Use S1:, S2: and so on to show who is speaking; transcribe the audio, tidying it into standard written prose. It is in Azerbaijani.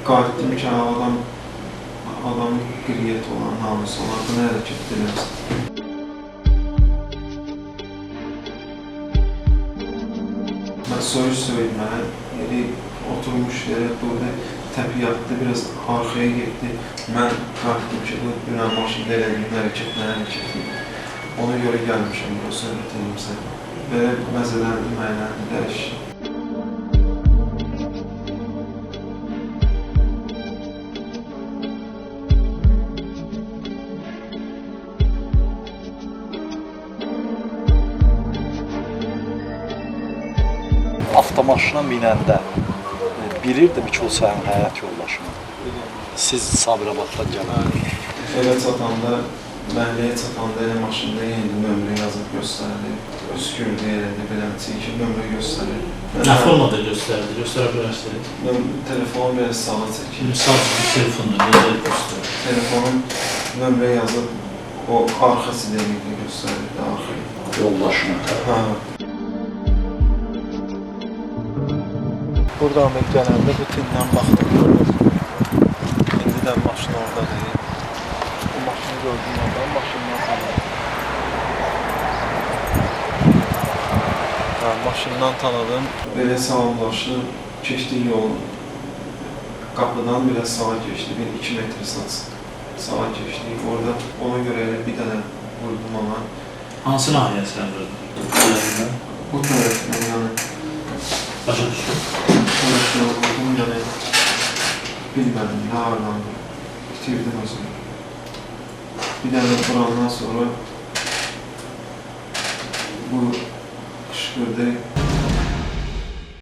S1: Qayıtdım ki, adamın qriyyəti olan, namusu olan, buna hərəkət edilməsin. Mən söyüş-söylmə, oturmuş yerə, burada təpi yatdı, biraz arxaya getdi. Mən qalxdım ki, bu dünən maşında elədiyim hərəkətdir. Ona görə gəlmişəm, o söhbət edeyim sənə. Belə məzələndim, əyləndim, dəyişdim.
S2: Avtomaşına minəndə bilirdim ki, o sənin həyat yoldaşını. Siz Sabirabaddan gəlin.
S1: Evə çatanda, məhəlləyə çatanda elə maşında yeni nömrə yazıb göstərdi. Öskürdü, elədi, beləmçi ki, nömrə göstərir.
S3: Nə formada göstərdi? Göstərə bilərsiniz?
S1: Telefonu biraz sağa çəkir.
S3: Misal üçün telefonda necə göstərir?
S1: Telefonun nömrə yazıb, o arxa sideliklə göstərirdi, arxaya.
S2: Yoldaşını.
S1: Hə. Buradan ben gələndə bu tindən baxdım, gördüm. İndidən maşın oradadır. Bu maşını gördüm oradan, maşından tanıdım. Maşından tanıdım. Belə salamlaşdı, keçdi yol. Qapıdan biraz sağa geçti, 1-2 metr sağa geçdik. Orada ona görə bir dənə vurdum ona.
S3: Hansı nahiyə sən vurdun?
S1: Bu tərəfindən yəni.
S3: Başa düşdüm.
S1: Vurdum yəni. Bilmədim, nə ağırlandı. Bitirdim özümü. Bir dənə vurandan sonra bu qışqırdı.